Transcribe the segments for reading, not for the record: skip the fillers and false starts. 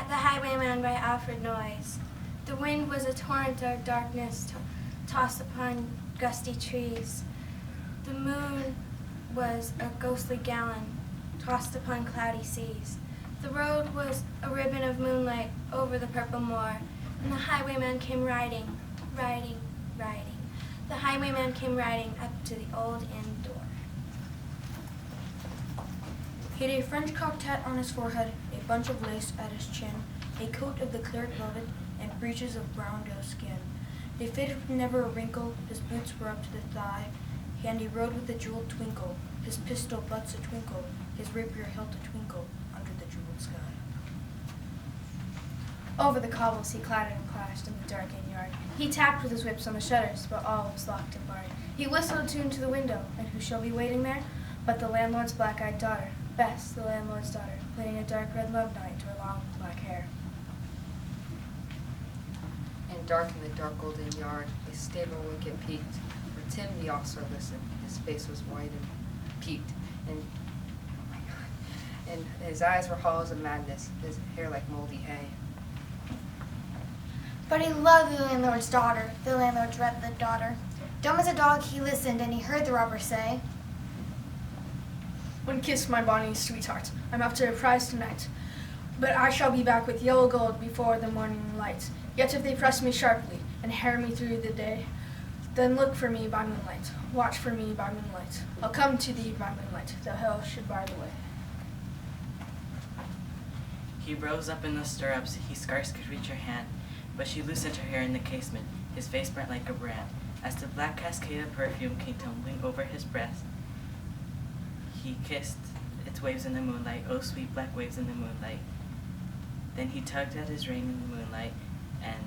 The Highwayman by Alfred Noyes. The wind was a torrent of darkness tossed upon gusty trees. The moon was a ghostly gallon tossed upon cloudy seas. The road was a ribbon of moonlight over the purple moor, and the highwayman came riding, riding, riding. The highwayman came riding up to the old inn door. He had a French cocked hat on his forehead, a bunch of lace at his chin, a coat of the cleared velvet, and breeches of brown doe skin. They fitted with never a wrinkle, his boots were up to the thigh, and he rode with a jeweled twinkle, his pistol butts a twinkle, his rapier hilt a twinkle, under the jeweled sky. Over the cobbles he clattered and clashed in the dark inn yard. He tapped with his whips on the shutters, but all was locked and barred. He whistled a tune to the window, and who shall be waiting there but the landlord's black-eyed daughter, Bess, the landlord's daughter, plaiting a dark red love knot into her long black hair. And dark in the dark golden yard, a stable wicket peaked, where Tim the ostler listened. His face was white and peaked, and oh my God, and his eyes were hollows of madness, his hair like moldy hay. But he loved the landlord's daughter, the landlord's red-lipped daughter. Dumb as a dog, he listened, and he heard the robber say, "One kiss, my bonny sweetheart. I'm after a prize tonight, but I shall be back with yellow gold before the morning light. Yet if they press me sharply and harry me through the day, then look for me by moonlight, watch for me by moonlight. I'll come to thee by moonlight, though hell should bar the way." He rose up in the stirrups, he scarce could reach her hand, but she loosened her hair in the casement, his face burnt like a brand. As the black cascade of perfume came tumbling over his breast, he kissed its waves in the moonlight, oh sweet black waves in the moonlight. Then he tugged at his rein in the moonlight and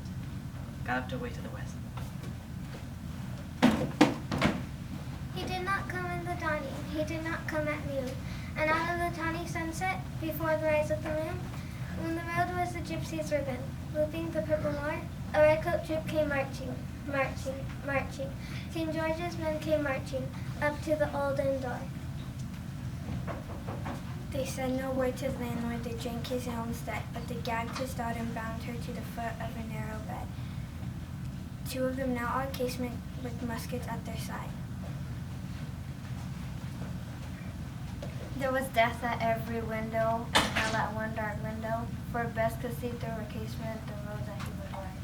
galloped away to the west. He did not come in the dawning, he did not come at noon, and out of the tawny sunset, before the rise of the moon, when the road was the gypsy's ribbon, looping the purple moor, a redcoat troop came marching, marching, marching. King George's men came marching up to the old inn door. They said no word to the landlord, they drank his homestead, but they gagged his daughter and bound her to the foot of a narrow bed. Two of them knelt on casement with muskets at their side. There was death at every window, and hell at one dark window, for Bess could see through her casement the road that he would ride.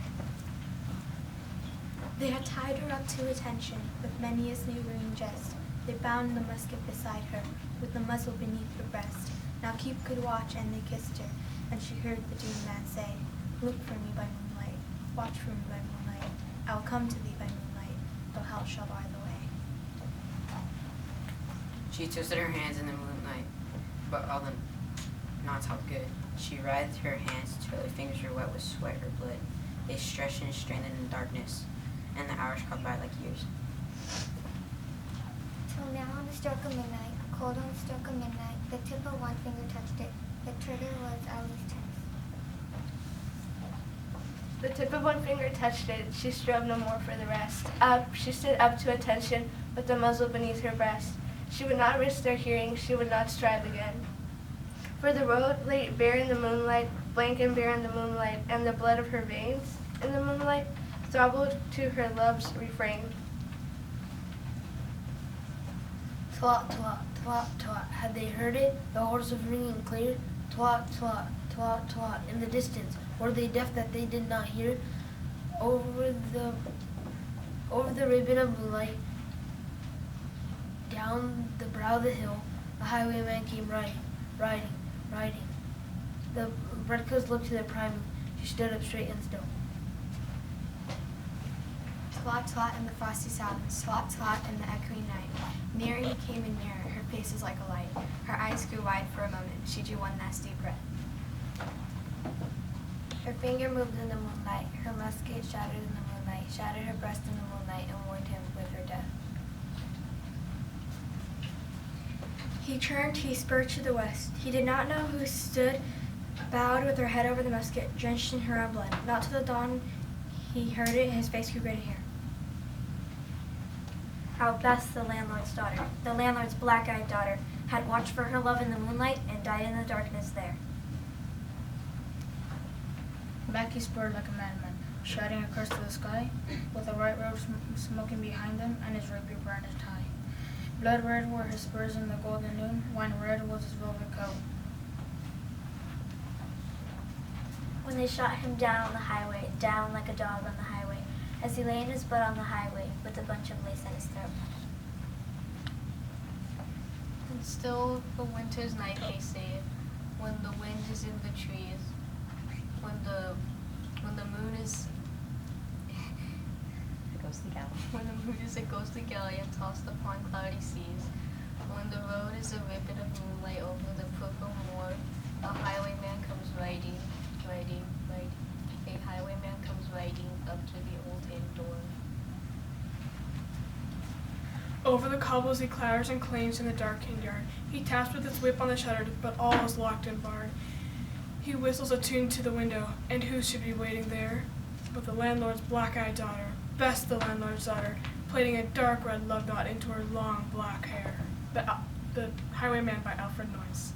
They had tied her up to attention with many a sneering jest. They bound the musket beside her, with the muzzle beneath her breast. Now keep good watch, and they kissed her, and she heard the doomed man say, "Look for me by moonlight, watch for me by moonlight. I will come to thee by moonlight, though hell shall bar the way." She twisted her hands in the moonlight, but all the knots held good. She writhed her hands till her fingers were wet with sweat or blood. They stretched and strained in the darkness, and the hours crept by like years. Till now on the stroke of midnight, cold on the stroke of midnight, the tip of one finger touched it. The trigger was at least tense. The tip of one finger touched it, she strove no more for the rest. Up, she stood up to attention, with the muzzle beneath her breast. She would not risk their hearing, she would not strive again. For the road lay bare in the moonlight, blank and bare in the moonlight, and the blood of her veins in the moonlight throbbed to her love's refrain. Twat, twat, twat, twat. Had they heard it? The horse was ringing clear. Twat, twat, twat, twat. In the distance, were they deaf that they did not hear? Over the ribbon of moonlight, down the brow of the hill, the highwayman came riding, riding, riding. The redcoats looked to their priming. She stood up straight and still. Twat, twat in the frosty silence, twat, twat in the echoing night. Nearer he came and nearer, her face was like a light. Her eyes grew wide for a moment, she drew one nasty breath. Her finger moved in the moonlight, her musket shattered in the moonlight, shattered her breast in the moonlight, and warned him with her death. He turned, he spurred to the west. He did not know who stood, bowed with her head over the musket, drenched in her own blood. Not till the dawn he heard it, his face grew gray to hear. How Bess, the landlord's daughter, the landlord's black-eyed daughter, had watched for her love in the moonlight and died in the darkness there. Back he spurred like a madman, shouting a curse to the sky, with a white robe smoking behind him and his rapier brandished high. Blood red were his spurs in the golden noon, wine red was his velvet coat. When they shot him down on the highway, down like a dog on the highway, as he lay in his butt on the highway with a bunch of lace in his throat. And still the winter's night, they say, when the wind is in the trees, when the moon is when the moon is a ghostly galleon tossed upon cloudy seas, when the road is a ribbon of moonlight over the purple moor, a highwayman comes riding. A highwayman comes riding up to the old inn door. Over the cobbles he clatters and claims in the darkened yard. He taps with his whip on the shutter, but all is locked and barred. He whistles a tune to the window, and who should be waiting there but the landlord's black-eyed daughter, Bess the landlord's daughter, plaiting a dark red love knot into her long black hair. The Highwayman by Alfred Noyes.